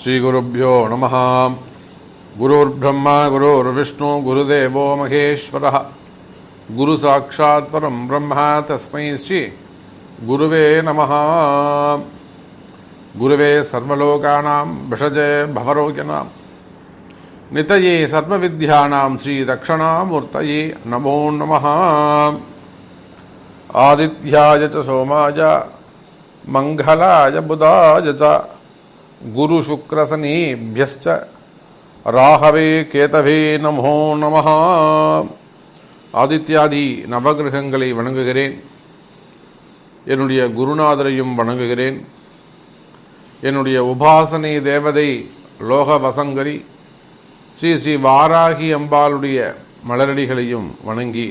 ஸ்ரீகுருभ्यो நமः. குருர்பிரம்மா குருர்விஷ்ணு குருதேவோ மகேஸ்வரः. குரு சாட்சாத் பரம் பிரம்மா தஸ்மை ஸ்ரீ குருவே நமः. குருவே சர்வலோகானாம் விஷஜே பவரோகிணாம் நிதயே சர்வவித்யானாம் ஸ்ரீ தக்ஷணாமூர்த்தயே நமோ நமः. ஆதித்யாய ச சோமாய மங்களாய புதாய ச குரு சுக்ரசனீபியஸ்ச ராகவே கேதவே நமோ நமः. ஆதித்யாதி நவகிரகங்களை வணங்குகிறேன். என்னுடைய குருநாதரையும் வணங்குகிறேன். என்னுடைய உபாசனை தேவதை லோக வசங்கரி ஸ்ரீ ஸ்ரீ வாராகி அம்பாளுடைய மலரடிகளையும் வணங்கி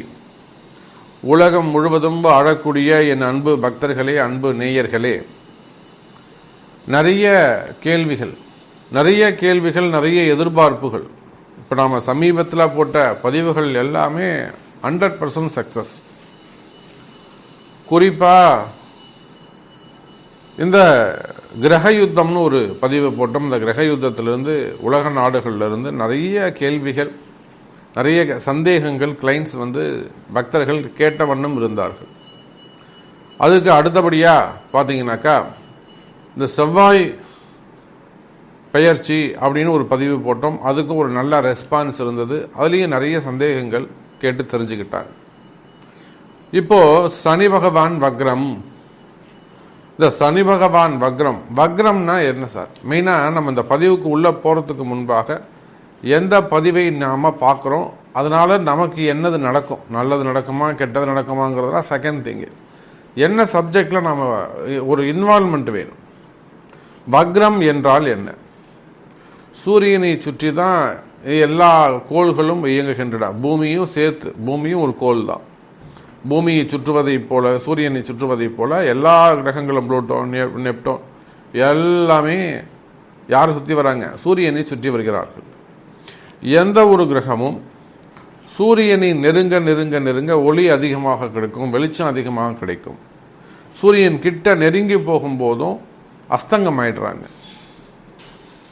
உலகம் முழுவதும் வாழக்கூடிய என் அன்பு பக்தர்களே, அன்பு நேயர்களே, நிறைய கேள்விகள், நிறைய எதிர்பார்ப்புகள். இப்போ நாம் சமீபத்தில் போட்ட பதிவுகள் எல்லாமே 100% சக்சஸ். குறிப்பாக இந்த கிரக யுத்தம்னு ஒரு பதிவு போட்டோம். இந்த கிரக யுத்தத்திலிருந்து உலக நாடுகளிலிருந்து நிறைய கேள்விகள், நிறைய சந்தேகங்கள் கிளைண்ட்ஸ் பக்தர்கள் கேட்ட வண்ணம் இருந்தார்கள். அதுக்கு அடுத்தபடியாக பார்த்தீங்கன்னாக்கா இந்த செவ்வாய் பெயர்ச்சி அப்படின்னு ஒரு பதிவு போட்டோம். அதுக்கு ஒரு நல்ல ரெஸ்பான்ஸ் இருந்தது. அதுலேயும் நிறைய சந்தேகங்கள் கேட்டு தெரிஞ்சுக்கிட்டாங்க. இப்போது சனி பகவான் வக்ரம். இந்த சனி பகவான் வக்ரம்னா என்ன சார்? மெயினாக நம்ம இந்த பதிவுக்கு உள்ளே போகிறதுக்கு முன்பாக எந்த பதிவை நாம் பார்க்குறோம், அதனால் நமக்கு என்னது நடக்கும், நல்லது நடக்குமா கெட்டது நடக்குமாங்கிறதுலாம் செகண்ட் திங்கு. என்ன சப்ஜெக்டில் நாம் ஒரு இன்வால்மெண்ட் வேணும். வக்ரம் என்றால் என்ன? சூரியனை சுற்றி தான் எல்லா கோள்களும் இயங்குகின்றன. பூமியும் சேர்த்து, பூமியும் ஒரு கோள் தான். பூமியை சுற்றுவதைப் போல, சூரியனை சுற்றுவதைப் போல எல்லா கிரகங்களும் புளூட்டோ, நெப்டோன் எல்லாமே யாரை சுற்றி வராங்க? சூரியனை சுற்றி வருகிறார்கள். எந்த ஒரு கிரகமும் சூரியனை நெருங்க நெருங்க நெருங்க ஒளி அதிகமாக கிடைக்கும், வெளிச்சம் அதிகமாக கிடைக்கும். சூரியன் கிட்ட நெருங்கி போகும்போதும் அஸ்தங்கம் ஆயிடுறாங்க.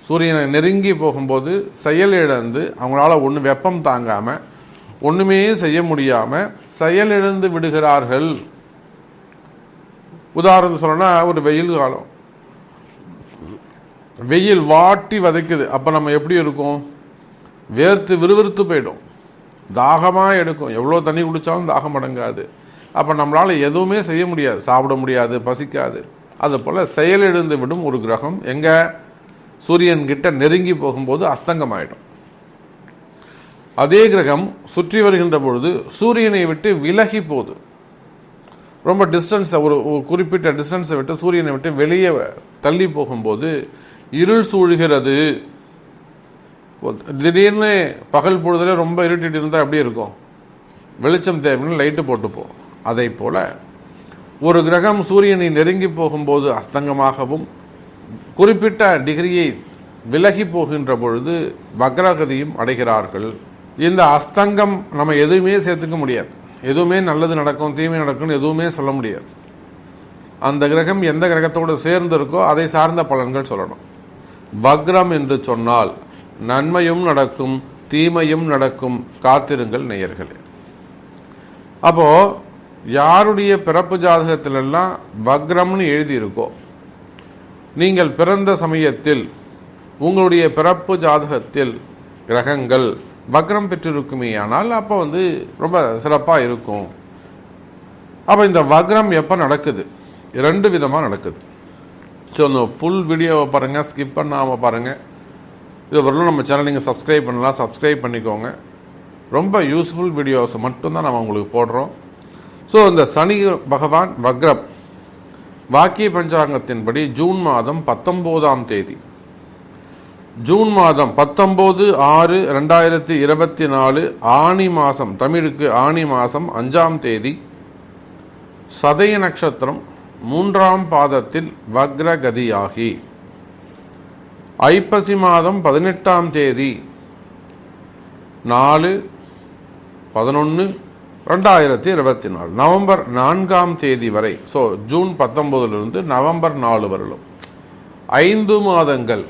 சூரியனை நெருங்கி போகும்போது செயலிழந்து அவங்களால ஒன்று வெப்பம் தாங்காமல் ஒன்றுமே செய்ய முடியாமல் செயலிழந்து விடுகிறார்கள். உதாரணம் சொல்லணும்னா ஒரு வெயில் காலம், வெயில் வாட்டி வதைக்குது. அப்போ நம்ம எப்படி இருக்கும்? வேர்த்து விறுவிறுத்து போயிடும், தாகமாக எடுக்கும். எவ்வளோ தண்ணி குடித்தாலும் தாகம் அடங்காது. அப்போ நம்மளால் எதுவுமே செய்ய முடியாது, சாப்பிட முடியாது, பசிக்காது. அதுபோல் செயலிழந்து விடும் ஒரு கிரகம் எங்கே? சூரியன்கிட்ட நெருங்கி போகும்போது அஸ்தங்கமாயிடும். அதே கிரகம் சுற்றி வருகின்ற பொழுது சூரியனை விட்டு விலகி போகுது. ரொம்ப டிஸ்டன்ஸை, ஒரு குறிப்பிட்ட டிஸ்டன்ஸை விட்டு சூரியனை விட்டு வெளியே தள்ளி போகும்போது இருள் சூழ்கிறது. திடீர்னு பகல் பொழுதுல ரொம்ப இருட்டிட்டு இருந்தால் எப்படி இருக்கும்? வெளிச்சம் தேவைன்னு லைட்டு போட்டுப்போம். அதை போல ஒரு கிரகம் சூரியனை நெருங்கி போகும்போது அஸ்தங்கமாகவும் குறிப்பிட்ட டிகிரியை விலகி போகின்ற பொழுது வக்ரகதியும் அடைகிறார்கள். இந்த அஸ்தங்கம் நம்ம எதுவுமே சேர்த்துக்க முடியாது. எதுவுமே நல்லது நடக்கும் தீமை நடக்கும்னு எதுவுமே சொல்ல முடியாது. அந்த கிரகம் எந்த கிரகத்தோடு சேர்ந்து இருக்கோ அதை சார்ந்த பலன்கள் சொல்லணும். வக்ரம் என்று சொன்னால் நன்மையும் நடக்கும் தீமையும் நடக்கும். காத்திருங்கள் நேயர்களே. அப்போ யாருடைய பிறப்பு ஜாதகத்திலெல்லாம் வக்ரம்னு எழுதியிருக்கோ, நீங்கள் பிறந்த சமயத்தில் உங்களுடைய பிறப்பு ஜாதகத்தில் கிரகங்கள் வக்ரம் பெற்றிருக்குமே ஆனால் அப்போ ரொம்ப சிறப்பாக இருக்கும். அப்போ இந்த வக்ரம் எப்போ நடக்குது? 2 விதமாக நடக்குது. ஸோ இந்த ஃபுல் வீடியோவை பாருங்கள், ஸ்கிப் பண்ணாமல் பாருங்கள். இது வரலும் நம்ம சேனல் நீங்கள் சப்ஸ்கிரைப் பண்ணலாம், சப்ஸ்கிரைப் பண்ணிக்கோங்க. ரொம்ப யூஸ்ஃபுல் வீடியோஸ் மட்டும்தான் நம்ம உங்களுக்கு போடுறோம். ஸோ இந்த சனி பகவான் வக்ரம் வாக்கிய பஞ்சாங்கத்தின்படி ஜூன் மாதம் 19ஆம் தேதி, ஜூன் மாதம் 19/6/2024 ஆனி மாதம், தமிழுக்கு ஆனி மாதம் 5ஆம் தேதி, சதய நட்சத்திரம் 3ஆம் பாதத்தில் வக்ரகதியாகி ஐப்பசி மாதம் 18ஆம் தேதி 4/11/2024 நவம்பர் 4ஆம் தேதி வரை. ஸோ ஜூன் 19 நவம்பர் 4 வரலும் 5 மாதங்கள்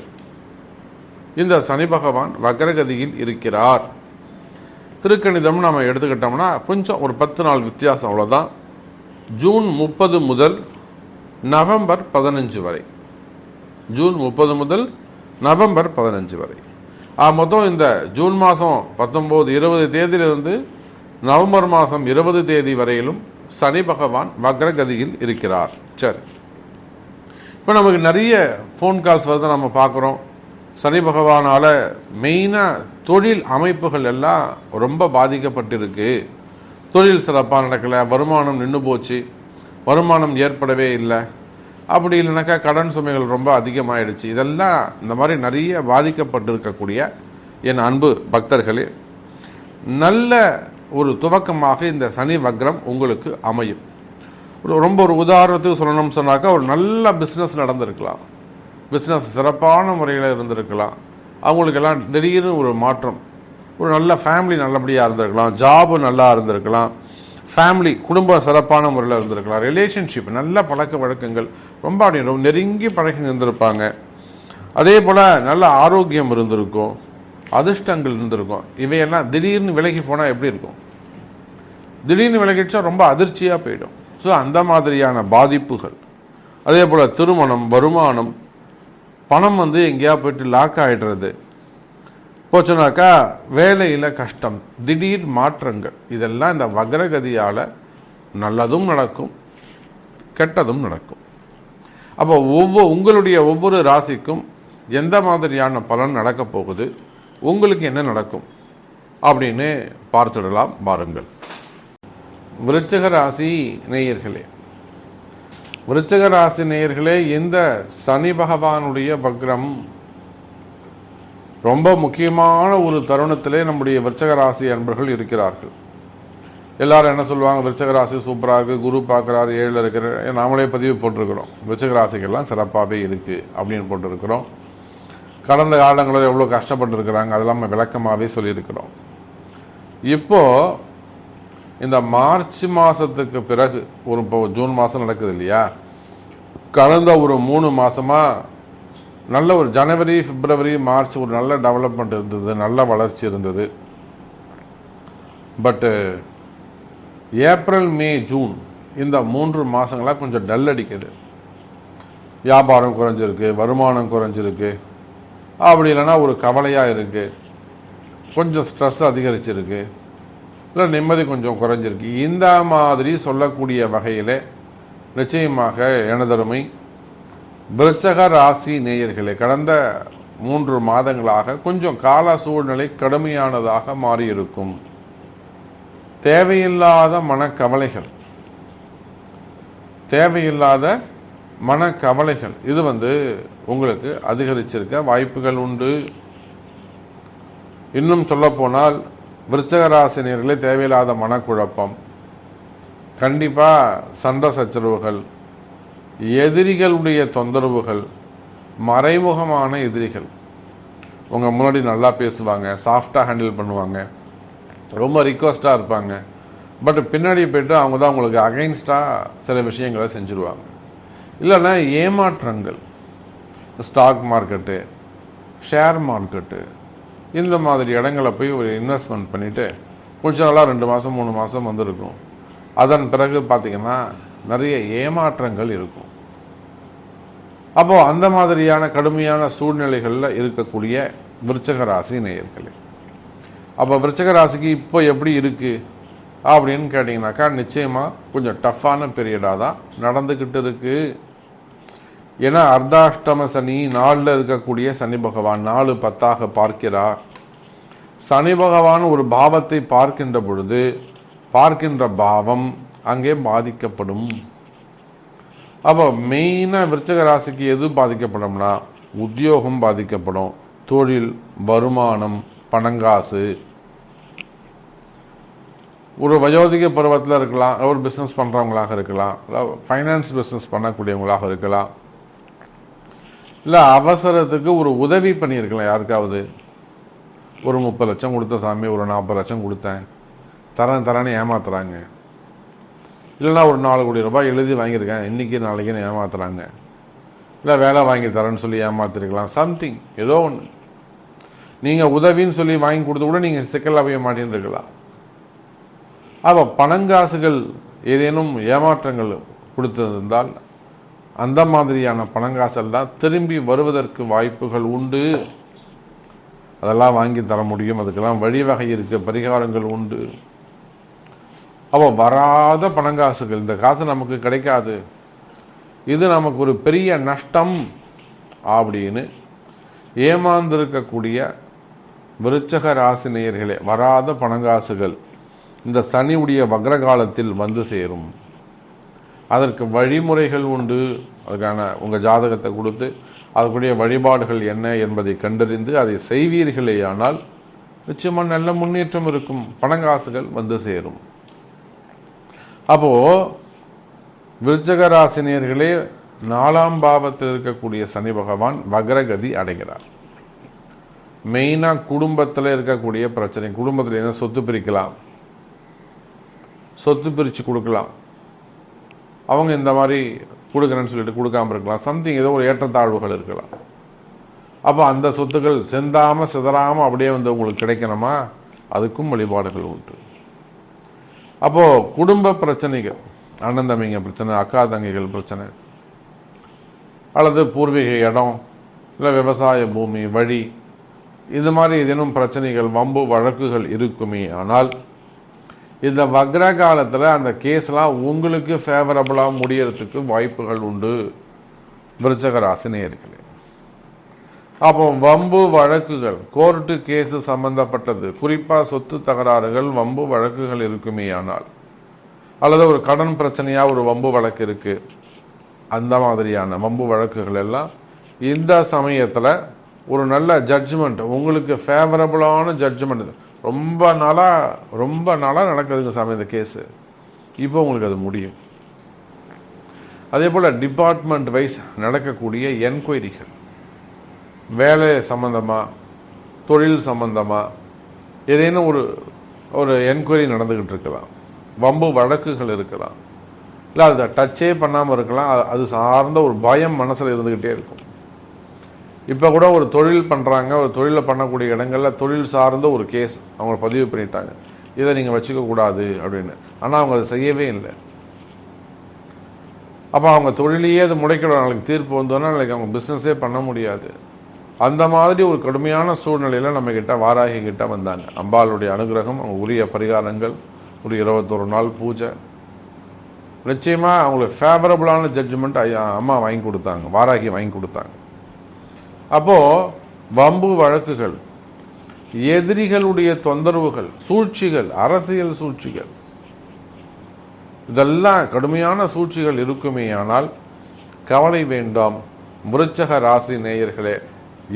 இந்த சனி பகவான் வக்ரகதியில் இருக்கிறார். திருக்கணிதம் நம்ம எடுத்துக்கிட்டோம்னா கொஞ்சம் ஒரு 10 நாள் வித்தியாசம், அவ்வளோதான். ஜூன் 30 முதல் நவம்பர் 15 வரை, ஜூன் 30 முதல் நவம்பர் 15 வரை. மொத்தம் இந்த ஜூன் மாதம் 19, 20 தேதியிலிருந்து நவம்பர் மாதம் 20 தேதி வரையிலும் சனி பகவான் வக்ரகதியில் இருக்கிறார். சரி, இப்போ நமக்கு நிறைய ஃபோன் கால்ஸ் வருது, நம்ம பார்க்குறோம். சனி பகவானால் மெயினாக தொழில் அமைப்புகள் எல்லாம் ரொம்ப பாதிக்கப்பட்டிருக்கு. தொழில் சிறப்பாக நடக்கலை, வருமானம் நின்று போச்சு, வருமானம் ஏற்படவே இல்லை, அப்படி இல்லைனாக்கா கடன் சுமைகள் ரொம்ப அதிகமாகிடுச்சு. இதெல்லாம் இந்த மாதிரி நிறைய பாதிக்கப்பட்டிருக்கக்கூடிய என் அன்பு பக்தர்களே, நல்ல ஒரு துவக்கமாக இந்த சனி வக்ரம் உங்களுக்கு அமையும். ரொம்ப ஒரு உதாரணத்துக்கு சொல்லணும்னு சொன்னாக்கா, ஒரு நல்ல பிஸ்னஸ் நடந்திருக்கலாம், பிஸ்னஸ் சிறப்பான முறையில் இருந்திருக்கலாம், அவங்களுக்கெல்லாம் திடீர்னு ஒரு மாற்றம், ஒரு நல்ல ஃபேமிலி நல்லபடியாக இருந்திருக்கலாம், ஜாபு நல்லா இருந்திருக்கலாம், ஃபேமிலி குடும்பம் சிறப்பான முறையில் இருந்திருக்கலாம், ரிலேஷன்ஷிப் நல்ல பழக்க வழக்கங்கள் ரொம்ப அப்படி ரொம்ப நெருங்கி பழகி இருந்திருப்பாங்க. அதே போல் நல்ல ஆரோக்கியம் இருந்திருக்கும், அதிர்ஷ்டங்கள் இருந்திருக்கும். இவையெல்லாம் திடீர்னு விலகி போனால் எப்படி இருக்கும்? திடீர்னு விலகிடுச்சா ரொம்ப அதிர்ச்சியாக போயிடும். ஸோ அந்த மாதிரியான பாதிப்புகள். அதே போல் திருமணம், வருமானம், பணம் எங்கேயா போயிட்டு லாக் ஆகிடுறது, போச்சுனாக்கா வேலையில் கஷ்டம், திடீர் மாற்றங்கள், இதெல்லாம் இந்த வக்ரகதியால் நல்லதும் நடக்கும், கெட்டதும் நடக்கும். அப்போ உங்களுடைய ஒவ்வொரு ராசிக்கும் எந்த மாதிரியான பலன் நடக்கப் போகுது, உங்களுக்கு என்ன நடக்கும் அப்படின்னு பார்த்துடலாம் பாருங்கள். விருச்சிக ராசி நேயர்களே, விருச்சிக ராசி நேயர்களே, இந்த சனி பகவானுடைய வக்ரம் ரொம்ப முக்கியமான ஒரு தருணத்திலே நம்முடைய விருச்சிக ராசி அன்பர்கள் இருக்கிறார்கள். எல்லாரும் என்ன சொல்லுவாங்க, விருச்சிக ராசி சூப்பராக இருக்குது, குரு பார்க்குறாரு, 7 இருக்கிற, நாமளே பதிவு போட்டிருக்கிறோம். விருச்சிக ராசிக்கெல்லாம் சிறப்பாகவே இருக்குது அப்படின்னு போட்டிருக்கிறோம். கடந்த காலங்களில் எவ்வளோ கஷ்டப்பட்டுருக்கிறாங்க அதெல்லாம் நம்ம விளக்கமாகவே சொல்லியிருக்கிறோம். இப்போது இந்த மார்ச் மாதத்துக்கு பிறகு இப்போ ஜூன் மாதம் நடக்குது இல்லையா, கடந்த ஒரு 3 மாதமாக நல்ல ஒரு ஜனவரி, பிப்ரவரி, மார்ச் ஒரு நல்ல டெவலப்மெண்ட் இருந்தது, நல்ல வளர்ச்சி இருந்தது. பட்டு ஏப்ரல், மே, ஜூன் இந்த 3 மாதங்களாக கொஞ்சம் டல் அடிக்குது. வியாபாரம் குறைஞ்சிருக்கு, வருமானம் குறைஞ்சிருக்கு, அப்படி இல்லைன்னா ஒரு கவலையாக இருக்குது, கொஞ்சம் ஸ்ட்ரெஸ் அதிகரிச்சிருக்கு, இல்லை நிம்மதி கொஞ்சம் குறைஞ்சிருக்கு. இந்த மாதிரி சொல்லக்கூடிய வகையில் நிச்சயமாக எனதருமை விருச்சிக ராசி நேயர்களே, கடந்த 3 மாதங்களாக கொஞ்சம் கால சூழ்நிலை கடுமையானதாக மாறியிருக்கும். தேவையில்லாத மனக்கவலைகள், தேவையில்லாத மனக்கவலைகள் இது உங்களுக்கு அதிகரிச்சிருக்க வாய்ப்புகள் உண்டு. இன்னும் சொல்லப்போனால் விருச்சிக ராசினியர்களே, தேவையில்லாத மனக்குழப்பம், கண்டிப்பாக சண்டை சச்சரவுகள், எதிரிகளுடைய தொந்தரவுகள், மறைமுகமான எதிரிகள் உங்கள் முன்னாடி நல்லா பேசுவாங்க, சாஃப்டாக ஹேண்டில் பண்ணுவாங்க, ரொம்ப ரிக்வஸ்டாக இருப்பாங்க. பட் பின்னாடி போய்ட்டு அவங்க தான் உங்களுக்கு அகைன்ஸ்டாக சில விஷயங்களை செஞ்சுருவாங்க. இல்லைன்னா ஏமாற்றங்கள், ஸ்டாக் மார்க்கெட்டு, ஷேர் மார்க்கெட்டு, இந்த மாதிரி இடங்களை போய் ஒரு இன்வெஸ்ட்மெண்ட் பண்ணிவிட்டு கொஞ்சம் நாளாக 2 மாதம் 3 மாதம் வந்திருக்கும். அதன் பிறகு பார்த்திங்கன்னா நிறைய ஏமாற்றங்கள் இருக்கும். அப்போது அந்த மாதிரியான கடுமையான சூழ்நிலைகளில் இருக்கக்கூடிய விருச்சிக ராசி நேயர்களே, அப்போ விருச்சிக ராசிக்கு இப்போ எப்படி இருக்குது அப்படின்னு கேட்டிங்கனாக்கா, நிச்சயமாக கொஞ்சம் டஃப்பான பீரியடாக தான் நடந்துக்கிட்டு இருக்குது. ஏன்னா அர்த்தாஷ்டம சனி 4ல் இருக்கக்கூடிய சனி பகவான் 4-10 பார்க்கிறார். சனி பகவான் ஒரு பாவத்தை பார்க்கின்ற பொழுது பார்க்கின்ற பாவம் அங்கே பாதிக்கப்படும். அப்போ மெயினாக விருச்சிக ராசிக்கு எது பாதிக்கப்படும்னா, உத்தியோகம் பாதிக்கப்படும், தொழில், வருமானம், பணங்காசு. ஒரு வயோதிக பருவத்தில் இருக்கலாம், ஒரு பிஸ்னஸ் பண்ணுறவங்களாக இருக்கலாம், இல்லை ஃபைனான்ஸ் பிஸ்னஸ் பண்ணக்கூடியவங்களாக இருக்கலாம், இல்லை அவசரத்துக்கு ஒரு உதவி பண்ணியிருக்கலாம் யாருக்காவது. ஒரு 30 லட்சம் கொடுத்த சாமி, ஒரு 40 லட்சம் கொடுத்தேன், தரேன்னு ஏமாத்துறாங்க. இல்லைனா ஒரு 4 கோடி ரூபாய் எழுதி வாங்கியிருக்கேன், இன்றைக்கி நாளைக்குன்னு ஏமாத்துறாங்க. இல்லை வேலை வாங்கி தரேன்னு சொல்லி ஏமாத்திருக்கலாம், சம்திங் ஏதோ ஒன்று. நீங்கள் உதவின்னு சொல்லி வாங்கி கொடுத்து கூட நீங்கள் சிக்கல் போய் மாட்டேன்னு இருக்கலாம். அப்போ பணங்காசுகள் ஏதேனும் ஏமாற்றங்கள் கொடுத்திருந்தால் அந்த மாதிரியான பணங்காசெல்லாம் திரும்பி வருவதற்கு வாய்ப்புகள் உண்டு. அதெல்லாம் வாங்கி தர முடியும். அதுக்கெல்லாம் வழிவகை இருக்கு, பரிகாரங்கள் உண்டு. அப்போ வராத பணங்காசுகள், இந்த காசு நமக்கு கிடைக்காது, இது நமக்கு ஒரு பெரிய நஷ்டம் அப்படின்னு ஏமாந்திருக்கக்கூடிய விருச்சக ராசி நேயர்களே, வராத பணங்காசுகள் இந்த சனியுடைய வக்ரகாலத்தில் வந்து சேரும். அதற்கு வழிமுறைகள் உண்டு. அதுக்கான உங்கள் ஜாதகத்தை கொடுத்து அதற்குரிய வழிபாடுகள் என்ன என்பதை கண்டறிந்து அதை செய்வீர்களேயானால் நிச்சயமாக நல்ல முன்னேற்றம் இருக்கும், பணங்காசுகள் வந்து சேரும். அப்போது விருச்சக ராசினியர்களே, 4ஆம் பாவத்தில் இருக்கக்கூடிய சனி பகவான் வக்ரகதி அடைகிறார். மெயினாக குடும்பத்தில் இருக்கக்கூடிய பிரச்சனை, குடும்பத்தில் என்ன சொத்து பிரிக்கலாம், சொத்து பிரித்து கொடுக்கலாம், அவங்க இந்த மாதிரி கொடுக்குறேன்னு சொல்லிட்டு கொடுக்காம இருக்கலாம், சம்திங் ஏதோ ஒரு ஏற்றத்தாழ்வுகள் இருக்கலாம். அப்போ அந்த சொத்துக்கள் செந்தாமல் சிதறாமல் அப்படியே வந்து உங்களுக்கு கிடைக்கணுமா, அதுக்கும் வழிபாடுகள் உண்டு. அப்போது குடும்ப பிரச்சனைகள், அண்ணன் தம்பிங்க பிரச்சனை, அக்கா தங்கைகள் பிரச்சனை, அல்லது பூர்வீக இடம், இல்லை விவசாய பூமி, வழி, இது மாதிரி ஏதேனும் பிரச்சனைகள், வம்பு வழக்குகள் இருக்குமே ஆனால் இந்த வக்ர காலத்தில் அந்த கேஸ்லாம் உங்களுக்கு ஃபேவரபுளாக முடியறதுக்கு வாய்ப்புகள் உண்டு விருச்சக ராசி நேயர்களே. அப்போ வம்பு வழக்குகள், கோர்ட்டு கேஸு சம்பந்தப்பட்டது, குறிப்பாக சொத்து தகராறுகள், வம்பு வழக்குகள் இருக்குமே ஆனால், அல்லது ஒரு கடன் பிரச்சனையாக ஒரு வம்பு வழக்கு இருக்குது, அந்த மாதிரியான வம்பு வழக்குகள் எல்லாம் இந்த சமயத்தில் ஒரு நல்ல ஜட்ஜ்மெண்ட், உங்களுக்கு ஃபேவரபுளான ஜட்ஜ்மெண்ட், ரொம்ப நாளாக நடக்குதுங்க சாமி இந்த கேஸு, இப்போ உங்களுக்கு அது முடியும். அதே போல் டிபார்ட்மெண்ட் வைஸ் நடக்கக்கூடிய என்கொயரிகள், வேலை சம்பந்தமாக, தொழில் சம்பந்தமாக ஏதேனும் ஒரு என்கொயரி நடந்துக்கிட்டு இருக்கலாம், வம்பு வழக்குகள் இருக்கலாம், இல்லை அதை டச்சே பண்ணாமல் இருக்கலாம், அது சார்ந்த ஒரு பயம் மனசில் இருந்துக்கிட்டே இருக்கும். இப்போ கூட ஒரு தொழில் பண்ணுறாங்க, ஒரு தொழிலில் பண்ணக்கூடிய இடங்களில் தொழில் சார்ந்த ஒரு கேஸ் அவங்க பதிவு பண்ணிட்டாங்க, இதை நீங்கள் வச்சுக்கக்கூடாது அப்படின்னு. ஆனால் அவங்க அதை செய்யவே இல்லை. அப்போ அவங்க தொழிலையே அது முடைக்கிற நாளைக்கு தீர்ப்பு வந்தோன்னா நாளைக்கு அவங்க பிஸ்னஸே பண்ண முடியாது. அந்த மாதிரி ஒரு கடுமையான சூழ்நிலையில் நம்மக்கிட்ட வாராகி கிட்ட வந்தாங்க. அம்பாளுடைய அனுகிரகம், அவங்க உரிய பரிகாரங்கள், ஒரு 21 நாள் பூஜை, நிச்சயமாக அவங்களுக்கு ஃபேவரபுளான ஜட்ஜ்மெண்ட் அம்மா வாங்கி கொடுத்தாங்க, வாராகி வாங்கி கொடுத்தாங்க. அப்போது வம்பு வழக்குகள், எதிரிகளுடைய தொந்தரவுகள், சூழ்ச்சிகள், அரசியல் சூழ்ச்சிகள், இதெல்லாம் கடுமையான சூழ்ச்சிகள் இருக்குமே ஆனால் கவலை வேண்டாம் விருச்சக ராசி நேயர்களே.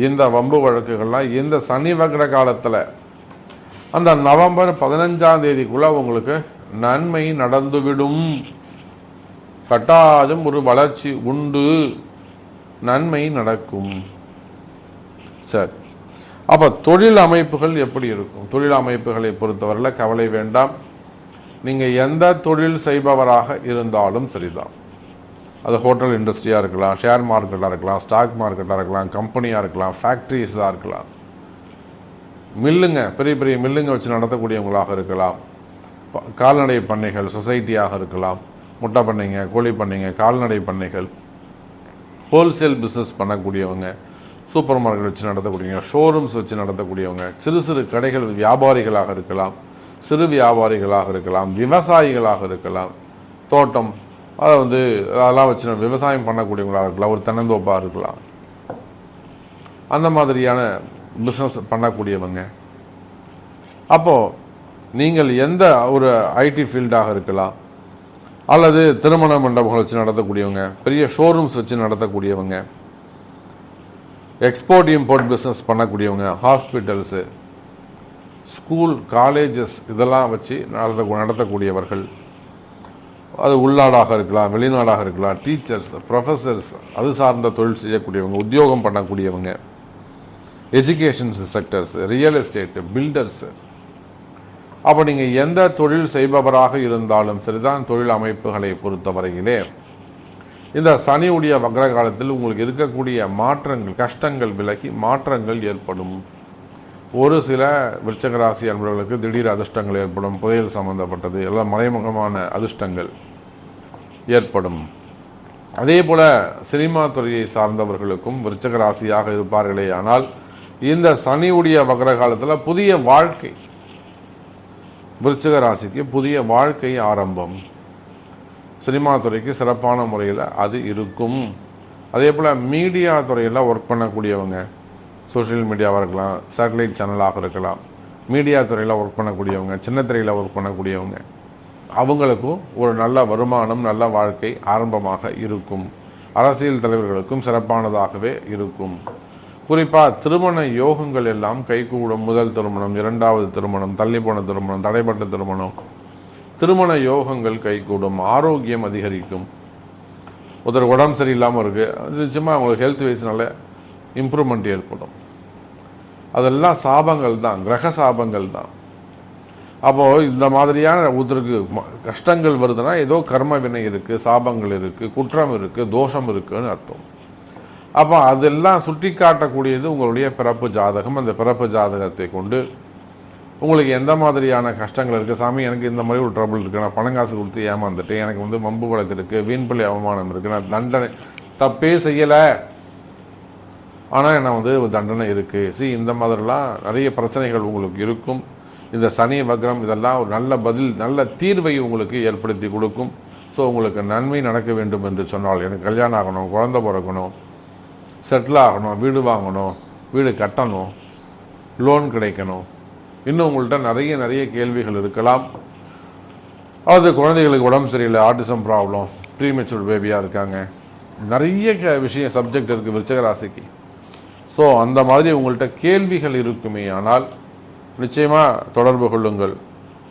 இந்த வம்பு வழக்குகள்லாம் இந்த சனி வக்ர காலத்தில் அந்த நவம்பர் 15ஆம் தேதிக்குள்ள உங்களுக்கு நன்மை நடந்துவிடும். கட்டாயம் ஒரு வளர்ச்சி உண்டு, நன்மை நடக்கும். சரி, அப்போ தொழில் அமைப்புகள் எப்படி இருக்கும்? தொழில் அமைப்புகளை பொறுத்தவரையில் கவலை வேண்டாம். நீங்கள் எந்த தொழில் செய்பவராக இருந்தாலும் சரிதான், அது ஹோட்டல் இண்டஸ்ட்ரியாக இருக்கலாம், ஷேர் மார்க்கெட்டாக இருக்கலாம், ஸ்டாக் மார்க்கெட்டாக இருக்கலாம், கம்பெனியாக இருக்கலாம், ஃபேக்ட்ரிஸாக இருக்கலாம், மில்லுங்க, பெரிய பெரிய மில்லுங்க வச்சு நடத்தக்கூடியவங்களாக இருக்கலாம், கால்நடை பண்ணைகள் சொசைட்டியாக இருக்கலாம், முட்டை பண்ணைங்க, கோழி பண்ணைங்க, கால்நடை பண்ணைகள், ஹோல்சேல் பிஸ்னஸ் பண்ணக்கூடியவங்க, சூப்பர் மார்க்கெட் வச்சு நடத்தக்கூடியவங்க, ஷோரூம்ஸ் வச்சு நடத்தக்கூடியவங்க, சிறு சிறு கடைகள் வியாபாரிகளாக இருக்கலாம், சிறு வியாபாரிகளாக இருக்கலாம், விவசாயிகளாக இருக்கலாம், தோட்டம் அதை அதெல்லாம் வச்சு விவசாயம் பண்ணக்கூடியவங்களாக இருக்கலாம், ஒரு தென்னந்தோப்பாக இருக்கலாம், அந்த மாதிரியான பிஸ்னஸ் பண்ணக்கூடியவங்க. அப்போது நீங்கள் எந்த ஒரு ஐடி ஃபீல்டாக இருக்கலாம், அல்லது திருமண மண்டபங்கள் வச்சு நடத்தக்கூடியவங்க, பெரிய ஷோரூம்ஸ் வச்சு நடத்தக்கூடியவங்க, எக்ஸ்போர்ட் இம்போர்ட் பிஸ்னஸ் பண்ணக்கூடியவங்க, ஹாஸ்பிட்டல்ஸு, ஸ்கூல் காலேஜஸ் இதெல்லாம் வச்சு நடத்தக்கூடியவர்கள், அது உள்நாடாக இருக்கலாம், வெளிநாடாக இருக்கலாம், டீச்சர்ஸ், ப்ரொஃபஸர்ஸ், அது சார்ந்த தொழில் செய்யக்கூடியவங்க, உத்தியோகம் பண்ணக்கூடியவங்க, education sectors, real estate, builders. அப்போ நீங்கள் எந்த தொழில் செய்பவராக இருந்தாலும் சரிதான், தொழில் அமைப்புகளை பொறுத்தவரையிலே இந்த சனியுடைய வக்ர காலத்தில் உங்களுக்கு இருக்கக்கூடிய மாற்றங்கள், கஷ்டங்கள் விலகி மாற்றங்கள் ஏற்படும். ஒரு சில விருச்சிக ராசி அன்பர்களுக்கு திடீர் அதிர்ஷ்டங்கள் ஏற்படும். புதையல் சம்பந்தப்பட்டது எல்லாம் மறைமுகமான அதிர்ஷ்டங்கள் ஏற்படும். அதே போல சினிமா துறையை சார்ந்தவர்களுக்கும் விருச்சிக ராசியாக இருப்பார்களே ஆனால் இந்த சனியுடைய வக்ர காலத்தில் புதிய வாழ்க்கை, விருச்சிக ராசிக்கு புதிய வாழ்க்கை ஆரம்பம். சினிமா துறைக்கு சிறப்பான முறையில் அது இருக்கும். அதே போல் மீடியா துறையில் ஒர்க் பண்ணக்கூடியவங்க, சோஷியல் மீடியாவாக இருக்கலாம், சேட்டலைட் சேனலாக இருக்கலாம், மீடியா துறையில் ஒர்க் பண்ணக்கூடியவங்க, சின்ன திரையில் ஒர்க் பண்ணக்கூடியவங்க, அவங்களுக்கும் ஒரு நல்ல வருமானம், நல்ல வாழ்க்கை ஆரம்பமாக இருக்கும். அரசியல் தலைவர்களுக்கும் சிறப்பானதாகவே இருக்கும். குறிப்பாக திருமண யோகங்கள் எல்லாம் கைகூடும். முதல் திருமணம், இரண்டாவது திருமணம், தள்ளி போன திருமணம், தடைப்பட்ட திருமணம், திருமண யோகங்கள் கைகூடும். ஆரோக்கியம் அதிகரிக்கும். ஒருத்தர் உடம்பு சரியில்லாமல் இருக்குது, அது நிச்சயமாக அவங்களுக்கு ஹெல்த் வைஸ்னால இம்ப்ரூவ்மெண்ட் ஏற்படும். அதெல்லாம் சாபங்கள் தான், கிரக சாபங்கள் தான். அப்போது இந்த மாதிரியான ஒருத்தருக்கு கஷ்டங்கள் வருதுன்னா ஏதோ கர்ம வினை இருக்குது, சாபங்கள் இருக்குது, குற்றம் இருக்குது, தோஷம் இருக்குன்னு அர்த்தம். அப்போ அதெல்லாம் சுட்டி காட்டக்கூடியது உங்களுடைய பிறப்பு ஜாதகம். அந்த பிறப்பு ஜாதகத்தை கொண்டு உங்களுக்கு எந்த மாதிரியான கஷ்டங்கள் இருக்குது, சாமி எனக்கு இந்த மாதிரி ஒரு ட்ரபிள் இருக்குது, நான் பணங்காசு கொடுத்து ஏமாந்துட்டேன், எனக்கு வம்பு வழக்கு இருக்குது, வீண்பள்ளி அவமானம் இருக்குது, நான் தண்டனை தப்பே செய்யலை ஆனால் என்ன தண்டனை இருக்குது. இந்த மாதிரிலாம் நிறைய பிரச்சனைகள் உங்களுக்கு இருக்கும். இந்த சனி வக்ரம் இதெல்லாம் ஒரு நல்ல பதில், நல்ல தீர்வை உங்களுக்கு ஏற்படுத்தி கொடுக்கும். ஸோ உங்களுக்கு நன்மை நடக்க வேண்டும் என்று சொன்னால், எனக்கு கல்யாணம் ஆகணும், குழந்தை பிறக்கணும், செட்டில் ஆகணும், வீடு வாங்கணும், வீடு கட்டணும், லோன் கிடைக்கணும், இன்னும் உங்கள்கிட்ட நிறைய கேள்விகள் இருக்கலாம். அது குழந்தைகளுக்கு உடம்பு சரியில்லை, ஆட்டிசம் ப்ராப்ளம், ப்ரீமெச்சூர் பேபியாக இருக்காங்க, நிறைய விஷயம் சப்ஜெக்ட் இருக்குது விருச்சிக ராசிக்கு. ஸோ அந்த மாதிரி உங்கள்கிட்ட கேள்விகள் இருக்குமே ஆனால் நிச்சயமாக தொடர்பு கொள்ளுங்கள்.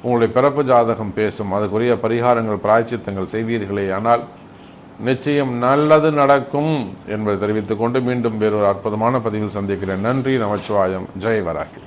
உங்களுடைய பிறப்பு ஜாதகம் பேசும். அதுக்குரிய பரிகாரங்கள், பிராயச்சித்தங்கள் செய்வீர்களே ஆனால் நிச்சயம் நல்லது நடக்கும் என்பதை தெரிவித்துக் கொண்டு மீண்டும் வேறொரு அற்புதமான பதிவில் சந்திக்கிறேன். நன்றி. நமச்சிவாயம். ஜெய் வராகி.